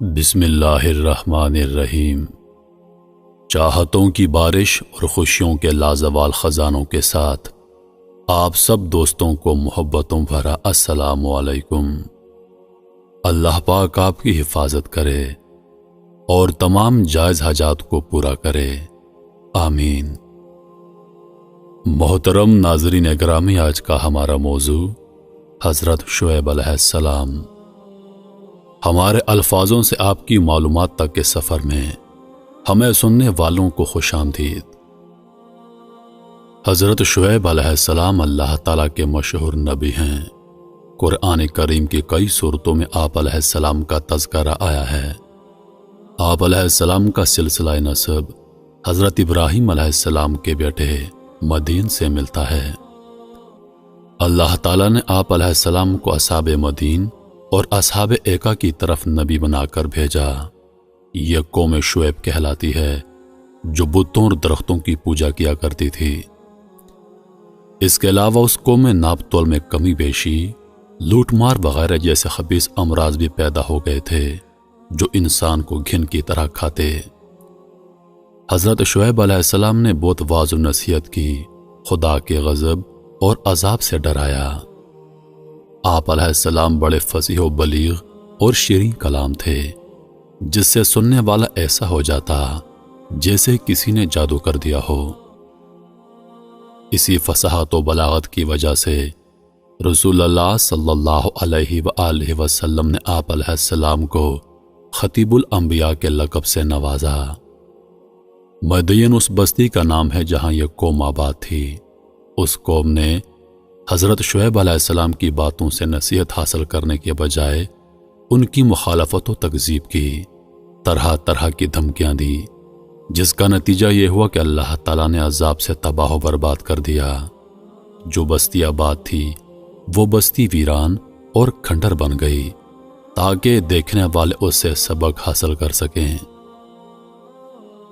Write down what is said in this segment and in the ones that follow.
بسم اللہ الرحمن الرحیم۔ چاہتوں کی بارش اور خوشیوں کے لازوال خزانوں کے ساتھ آپ سب دوستوں کو محبتوں بھرا السلام علیکم۔ اللہ پاک آپ کی حفاظت کرے اور تمام جائز حاجات کو پورا کرے، آمین۔ محترم ناظرین گرامی، آج کا ہمارا موضوع حضرت شعیب علیہ السلام۔ ہمارے الفاظوں سے آپ کی معلومات تک کے سفر میں ہمیں سننے والوں کو خوش آمدید۔ حضرت شعیب علیہ السلام اللہ تعالیٰ کے مشہور نبی ہیں۔ قرآن کریم کی کئی سورتوں میں آپ علیہ السلام کا تذکرہ آیا ہے۔ آپ علیہ السلام کا سلسلہ نسب حضرت ابراہیم علیہ السلام کے بیٹے مدین سے ملتا ہے۔ اللہ تعالیٰ نے آپ علیہ السلام کو اصحاب مدین اور اصحاب ایکا کی طرف نبی بنا کر بھیجا۔ یہ قوم شعیب کہلاتی ہے جو بتوں اور درختوں کی پوجا کیا کرتی تھی۔ اس کے علاوہ اس قوم میں ناپ تول میں کمی بیشی، لوٹ مار وغیرہ جیسے خبیث امراض بھی پیدا ہو گئے تھے جو انسان کو گھن کی طرح کھاتے۔ حضرت شعیب علیہ السلام نے بہت واعظ و نصیحت کی، خدا کے غضب اور عذاب سے ڈرایا۔ آپ علیہ السلام بڑے فصیح و بلیغ اور شیریں کلام تھے، جس سے سننے والا ایسا ہو جاتا جیسے کسی نے جادو کر دیا ہو۔ اسی فصاحت و بلاغت کی وجہ سے رسول اللہ صلی اللہ علیہ وآلہ وسلم نے آپ علیہ السلام کو خطیب الانبیاء کے لقب سے نوازا۔ مدین اس بستی کا نام ہے جہاں یہ قوم آباد تھی۔ اس قوم نے حضرت شعیب علیہ السلام کی باتوں سے نصیحت حاصل کرنے کے بجائے ان کی مخالفت و تکذیب کی، طرح طرح کی دھمکیاں دی، جس کا نتیجہ یہ ہوا کہ اللہ تعالیٰ نے عذاب سے تباہ و برباد کر دیا۔ جو بستی آباد تھی وہ بستی ویران اور کھنڈر بن گئی تاکہ دیکھنے والے اس سے سبق حاصل کر سکیں۔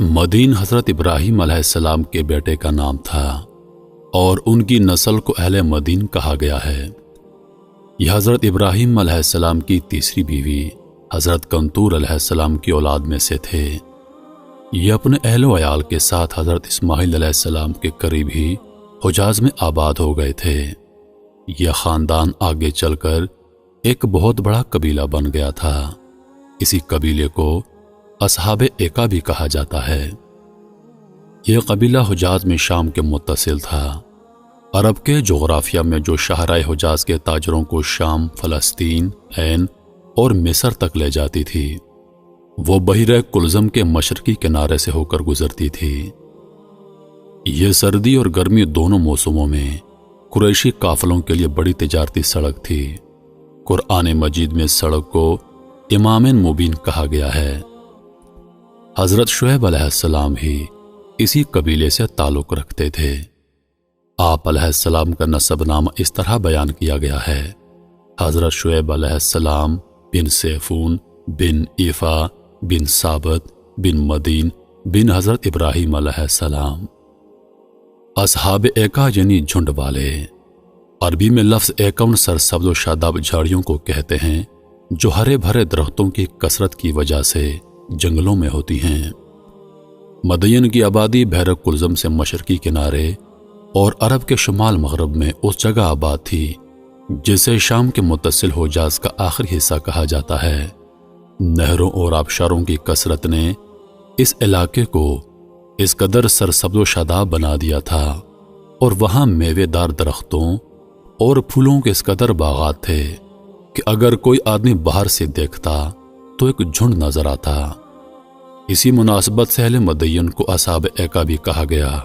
مدین حضرت ابراہیم علیہ السلام کے بیٹے کا نام تھا اور ان کی نسل کو اہل مدین کہا گیا ہے۔ یہ حضرت ابراہیم علیہ السلام کی تیسری بیوی حضرت کنطور علیہ السلام کی اولاد میں سے تھے۔ یہ اپنے اہل و عیال کے ساتھ حضرت اسماعیل علیہ السلام کے قریب ہی حجاز میں آباد ہو گئے تھے۔ یہ خاندان آگے چل کر ایک بہت بڑا قبیلہ بن گیا تھا۔ اسی قبیلے کو اصحاب ایکا بھی کہا جاتا ہے۔ یہ قبیلہ حجاز میں شام کے متصل تھا۔ عرب کے جغرافیہ میں جو شاہراہ حجاز کے تاجروں کو شام، فلسطین، عین اور مصر تک لے جاتی تھی، وہ بحیرہ کلزم کے مشرقی کنارے سے ہو کر گزرتی تھی۔ یہ سردی اور گرمی دونوں موسموں میں قریشی قافلوں کے لیے بڑی تجارتی سڑک تھی۔ قرآن مجید میں اس سڑک کو امام مبین کہا گیا ہے۔ حضرت شعیب علیہ السلام ہی اسی قبیلے سے تعلق رکھتے تھے۔ آپ علیہ السلام کا نسب نامہ اس طرح بیان کیا گیا ہے: حضرت شعیب علیہ السلام بن سیفون بن ایفا بن ثابت بن مدین بن حضرت ابراہیم علیہ السلام۔ اصحاب ایکا یعنی جھنڈ والے۔ عربی میں لفظ ایکون سرسبز و شاداب جھاڑیوں کو کہتے ہیں جو ہرے بھرے درختوں کی کثرت کی وجہ سے جنگلوں میں ہوتی ہیں۔ مدین کی آبادی بحیرہ کلزم سے مشرقی کنارے اور عرب کے شمال مغرب میں اس جگہ آباد تھی جسے شام کے متصل حجاز کا آخری حصہ کہا جاتا ہے۔ نہروں اور آبشاروں کی کثرت نے اس علاقے کو اس قدر سرسبز و شاداب بنا دیا تھا اور وہاں میوے دار درختوں اور پھولوں کے اس قدر باغات تھے کہ اگر کوئی آدمی باہر سے دیکھتا تو ایک جھنڈ نظر آتا۔ اسی مناسبت سے اہل مدین کو اصحاب ایکا بھی کہا گیا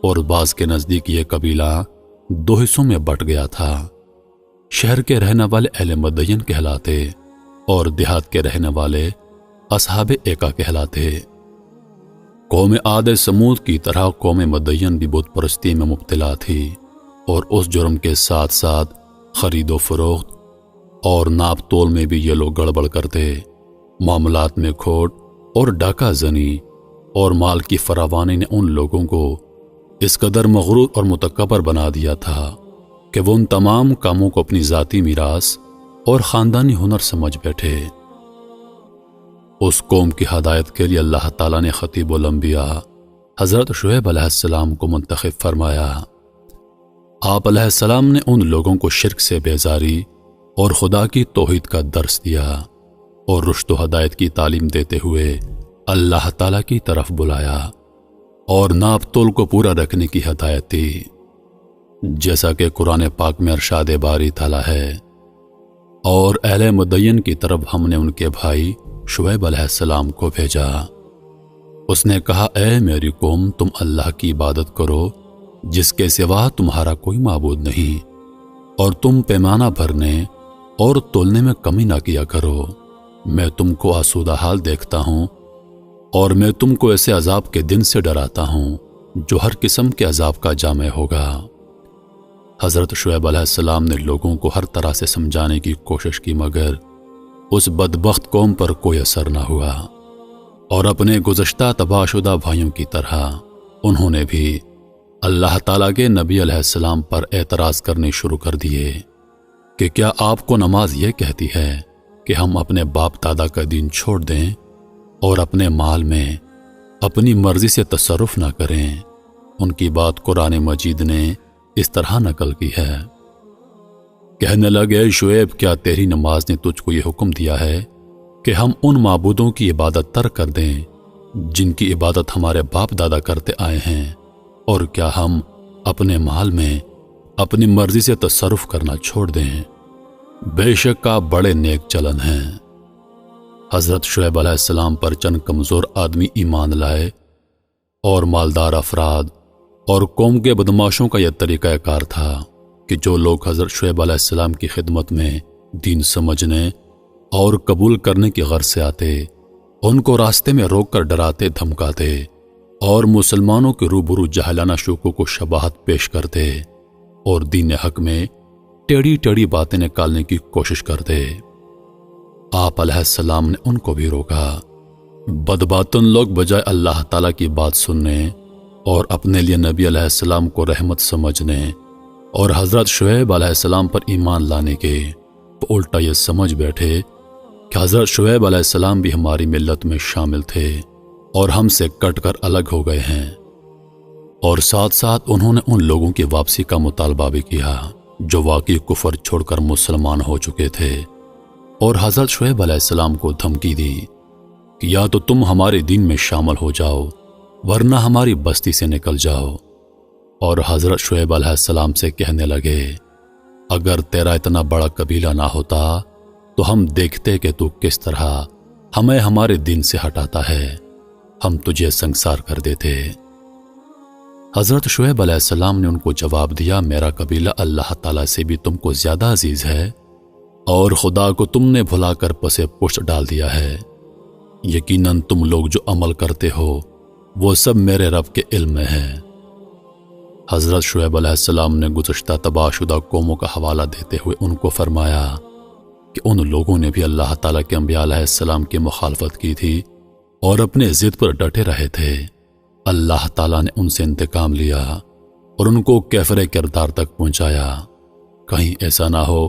اور بعض کے نزدیک یہ قبیلہ دو حصوں میں بٹ گیا تھا۔ شہر کے رہنے والے اہل مدین کہلاتے اور دیہات کے رہنے والے اصحاب ایکا کہلاتے۔ قوم عاد سمود کی طرح قوم مدین بھی بت پرستی میں مبتلا تھی اور اس جرم کے ساتھ ساتھ خرید و فروخت اور ناپ تول میں بھی یہ لوگ گڑبڑ کرتے۔ معاملات میں کھوٹ اور ڈاکہ زنی اور مال کی فراوانی نے ان لوگوں کو اس قدر مغرور اور متکبر بنا دیا تھا کہ وہ ان تمام کاموں کو اپنی ذاتی میراث اور خاندانی ہنر سمجھ بیٹھے۔ اس قوم کی ہدایت کے لیے اللہ تعالیٰ نے خطیب الانبیاء حضرت شعیب علیہ السلام کو منتخب فرمایا۔ آپ علیہ السلام نے ان لوگوں کو شرک سے بیزاری اور خدا کی توحید کا درس دیا اور رشد و ہدایت کی تعلیم دیتے ہوئے اللہ تعالیٰ کی طرف بلایا اور ناپ تول کو پورا رکھنے کی ہدایت دی، جیسا کہ قرآن پاک میں ارشاد باری تعالیٰ ہے، اور اہل مدین کی طرف ہم نے ان کے بھائی شعیب علیہ السلام کو بھیجا۔ اس نے کہا، اے میری قوم، تم اللہ کی عبادت کرو جس کے سوا تمہارا کوئی معبود نہیں، اور تم پیمانہ بھرنے اور تولنے میں کمی نہ کیا کرو۔ میں تم کو آسودہ حال دیکھتا ہوں، اور میں تم کو ایسے عذاب کے دن سے ڈراتا ہوں جو ہر قسم کے عذاب کا جامع ہوگا۔ حضرت شعیب علیہ السلام نے لوگوں کو ہر طرح سے سمجھانے کی کوشش کی، مگر اس بدبخت قوم پر کوئی اثر نہ ہوا، اور اپنے گزشتہ تباہ شدہ بھائیوں کی طرح انہوں نے بھی اللہ تعالیٰ کے نبی علیہ السلام پر اعتراض کرنے شروع کر دیے کہ کیا آپ کو نماز یہ کہتی ہے کہ ہم اپنے باپ دادا کا دین چھوڑ دیں اور اپنے مال میں اپنی مرضی سے تصرف نہ کریں؟ ان کی بات قرآن مجید نے اس طرح نقل کی ہے۔ کہنے لگے، شعیب، کیا تیری نماز نے تجھ کو یہ حکم دیا ہے کہ ہم ان معبودوں کی عبادت ترک کر دیں جن کی عبادت ہمارے باپ دادا کرتے آئے ہیں، اور کیا ہم اپنے مال میں اپنی مرضی سے تصرف کرنا چھوڑ دیں؟ بے شک آپ بڑے نیک چلن ہیں۔ حضرت شعیب علیہ السلام پر چند کمزور آدمی ایمان لائے، اور مالدار افراد اور قوم کے بدماشوں کا یہ طریقہ کار تھا کہ جو لوگ حضرت شعیب علیہ السلام کی خدمت میں دین سمجھنے اور قبول کرنے کی غرض سے آتے، ان کو راستے میں روک کر ڈراتے دھمکاتے اور مسلمانوں کے روبرو جاہلانہ شوقوں کو شباہت پیش کرتے اور دین حق میں ٹیڑھی ٹیڑھی باتیں نکالنے کی کوشش کرتے۔ آپ علیہ السلام نے ان کو بھی روکا۔ بدباطن لوگ بجائے اللہ تعالیٰ کی بات سننے اور اپنے لیے نبی علیہ السلام کو رحمت سمجھنے اور حضرت شعیب علیہ السلام پر ایمان لانے کے الٹا یہ سمجھ بیٹھے کہ حضرت شعیب علیہ السلام بھی ہماری ملت میں شامل تھے اور ہم سے کٹ کر الگ ہو گئے ہیں، اور ساتھ ساتھ انہوں نے ان لوگوں کی واپسی کا مطالبہ بھی کیا جو واقعی کفر چھوڑ کر مسلمان ہو چکے تھے، اور حضرت شعیب علیہ السلام کو دھمکی دی کہ یا تو تم ہمارے دین میں شامل ہو جاؤ ورنہ ہماری بستی سے نکل جاؤ۔ اور حضرت شعیب علیہ السلام سے کہنے لگے، اگر تیرا اتنا بڑا قبیلہ نہ ہوتا تو ہم دیکھتے کہ تو کس طرح ہمیں ہمارے دین سے ہٹاتا ہے، ہم تجھے سنگسار کر دیتے۔ حضرت شعیب علیہ السلام نے ان کو جواب دیا، میرا قبیلہ اللہ تعالیٰ سے بھی تم کو زیادہ عزیز ہے، اور خدا کو تم نے بھلا کر پسے پشت ڈال دیا ہے۔ یقیناً تم لوگ جو عمل کرتے ہو وہ سب میرے رب کے علم میں ہے۔ حضرت شعیب علیہ السلام نے گزشتہ تباہ شدہ قوموں کا حوالہ دیتے ہوئے ان کو فرمایا کہ ان لوگوں نے بھی اللہ تعالیٰ کے انبیاء علیہ السلام کی مخالفت کی تھی اور اپنے ضد پر ڈٹے رہے تھے۔ اللہ تعالیٰ نے ان سے انتقام لیا اور ان کو کیفر کردار تک پہنچایا۔ کہیں ایسا نہ ہو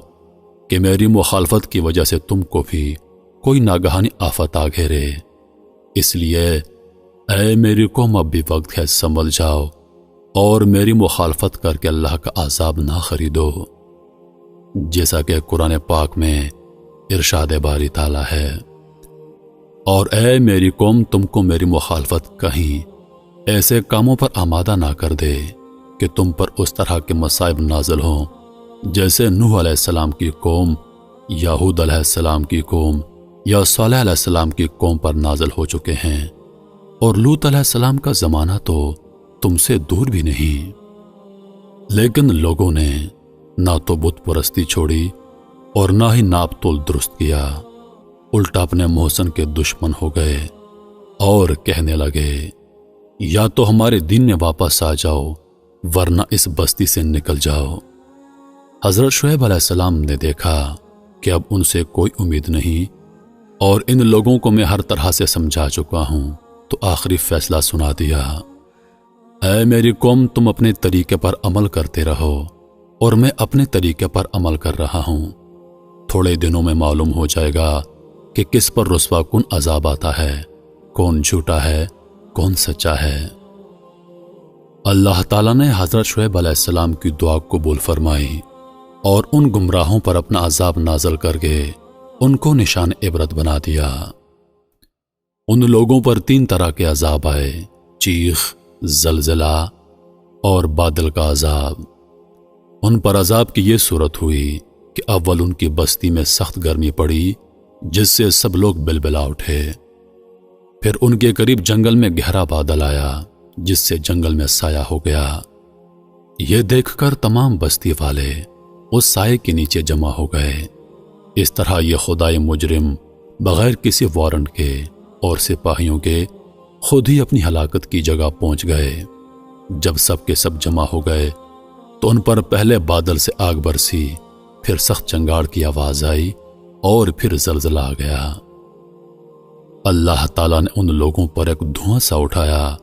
کہ میری مخالفت کی وجہ سے تم کو بھی کوئی ناگہانی آفت آ گھیرے۔ اس لیے اے میری قوم، اب بھی وقت ہے، سنبھل جاؤ اور میری مخالفت کر کے اللہ کا عذاب نہ خریدو، جیسا کہ قرآن پاک میں ارشاد باری تعالیٰ ہے، اور اے میری قوم، تم کو میری مخالفت کہیں ایسے کاموں پر آمادہ نہ کر دے کہ تم پر اس طرح کے مصائب نازل ہوں جیسے نوح علیہ السلام کی قوم یا ہود علیہ السلام کی قوم یا صالح علیہ السلام کی قوم پر نازل ہو چکے ہیں، اور لوط علیہ السلام کا زمانہ تو تم سے دور بھی نہیں۔ لیکن لوگوں نے نہ تو بت پرستی چھوڑی اور نہ ہی ناپ تول درست کیا، الٹا اپنے محسن کے دشمن ہو گئے اور کہنے لگے، یا تو ہمارے دین میں واپس آ جاؤ ورنہ اس بستی سے نکل جاؤ۔ حضرت شعیب علیہ السلام نے دیکھا کہ اب ان سے کوئی امید نہیں اور ان لوگوں کو میں ہر طرح سے سمجھا چکا ہوں، تو آخری فیصلہ سنا دیا، اے میری قوم، تم اپنے طریقے پر عمل کرتے رہو اور میں اپنے طریقے پر عمل کر رہا ہوں۔ تھوڑے دنوں میں معلوم ہو جائے گا کہ کس پر رسوا کن عذاب آتا ہے، کون جھوٹا ہے کون سچا ہے۔ اللہ تعالیٰ نے حضرت شعیب علیہ السلام کی دعا قبول فرمائی اور ان گمراہوں پر اپنا عذاب نازل کر کے ان کو نشان عبرت بنا دیا۔ ان لوگوں پر 3 طرح کے عذاب آئے، چیخ، زلزلہ اور بادل کا عذاب۔ ان پر عذاب کی یہ صورت ہوئی کہ اول ان کی بستی میں سخت گرمی پڑی جس سے سب لوگ بلبلا اٹھے۔ پھر ان کے قریب جنگل میں گہرا بادل آیا جس سے جنگل میں سایہ ہو گیا۔ یہ دیکھ کر تمام بستی والے اس سائے کے نیچے جمع ہو گئے۔ اس طرح یہ خدائے مجرم بغیر کسی وارنٹ کے اور سپاہیوں کے خود ہی اپنی ہلاکت کی جگہ پہنچ گئے۔ جب سب کے سب جمع ہو گئے تو ان پر پہلے بادل سے آگ برسی، پھر سخت چنگاڑ کی آواز آئی اور پھر زلزلہ آ گیا۔ اللہ تعالیٰ نے ان لوگوں پر ایک دھواں سا اٹھایا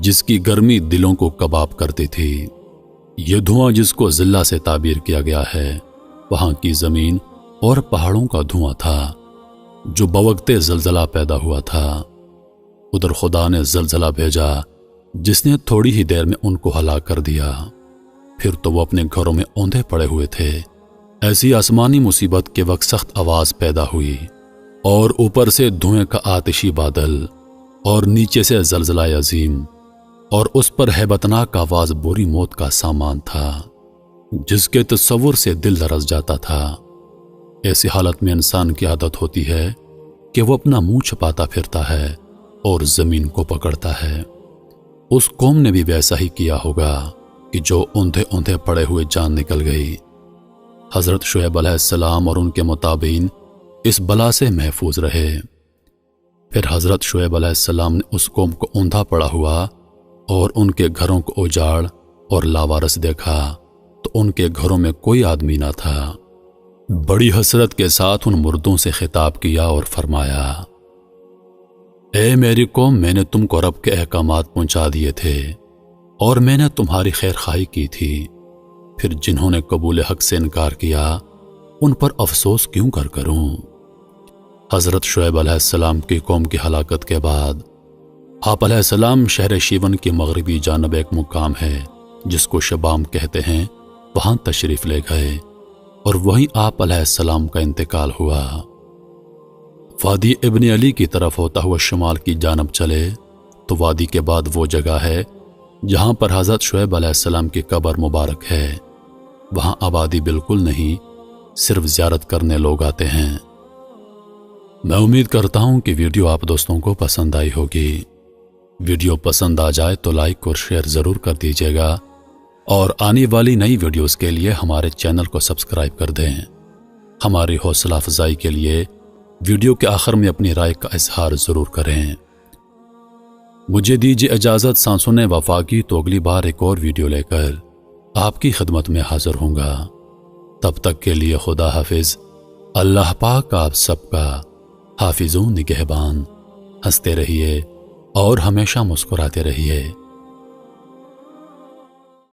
جس کی گرمی دلوں کو کباب کرتی تھی۔ یہ دھواں جس کو ذلہ سے تعبیر کیا گیا ہے، وہاں کی زمین اور پہاڑوں کا دھواں تھا جو بوقتے زلزلہ پیدا ہوا تھا۔ ادھر خدا نے زلزلہ بھیجا جس نے تھوڑی ہی دیر میں ان کو ہلاک کر دیا۔ پھر تو وہ اپنے گھروں میں اوندھے پڑے ہوئے تھے۔ ایسی آسمانی مصیبت کے وقت سخت آواز پیدا ہوئی اور اوپر سے دھوئیں کا آتشی بادل اور نیچے سے زلزلہ عظیم، اور اس پر ہیبتناک آواز بری موت کا سامان تھا جس کے تصور سے دل لرز جاتا تھا۔ ایسی حالت میں انسان کی عادت ہوتی ہے کہ وہ اپنا منہ چھپاتا پھرتا ہے اور زمین کو پکڑتا ہے۔ اس قوم نے بھی ویسا ہی کیا ہوگا کہ جو اوندھے اوندھے پڑے ہوئے جان نکل گئی۔ حضرت شعیب علیہ السلام اور ان کے متابعین اس بلا سے محفوظ رہے۔ پھر حضرت شعیب علیہ السلام نے اس قوم کو اوندھا پڑا ہوا اور ان کے گھروں کو اجاڑ اور لاوارث دیکھا تو ان کے گھروں میں کوئی آدمی نہ تھا۔ بڑی حسرت کے ساتھ ان مردوں سے خطاب کیا اور فرمایا، اے میری قوم، میں نے تم کو رب کے احکامات پہنچا دیے تھے اور میں نے تمہاری خیر خواہی کی تھی، پھر جنہوں نے قبول حق سے انکار کیا ان پر افسوس کیوں کروں۔ حضرت شعیب علیہ السلام کی قوم کی ہلاکت کے بعد آپ علیہ السلام شہر شیون کی مغربی جانب ایک مقام ہے جس کو شبام کہتے ہیں، وہاں تشریف لے گئے اور وہیں آپ علیہ السلام کا انتقال ہوا۔ وادی ابن علی کی طرف ہوتا ہوا شمال کی جانب چلے تو وادی کے بعد وہ جگہ ہے جہاں پر حضرت شعیب علیہ السلام کی قبر مبارک ہے۔ وہاں آبادی بالکل نہیں، صرف زیارت کرنے لوگ آتے ہیں۔ میں امید کرتا ہوں کہ ویڈیو آپ دوستوں کو پسند آئی ہوگی۔ ویڈیو پسند آ جائے تو لائک اور شیئر ضرور کر دیجیے گا، اور آنے والی نئی ویڈیوز کے لیے ہمارے چینل کو سبسکرائب کر دیں۔ ہماری حوصلہ افزائی کے لیے ویڈیو کے آخر میں اپنی رائے کا اظہار ضرور کریں۔ مجھے دیجیے اجازت، سانسوں نے وفا کی تو اگلی بار ایک اور ویڈیو لے کر آپ کی خدمت میں حاضر ہوں گا۔ تب تک کے لیے خدا حافظ۔ اللہ پاک آپ سب کا حافظ و نگہبان۔ ہنستے رہیے اور ہمیشہ مسکراتے رہیے۔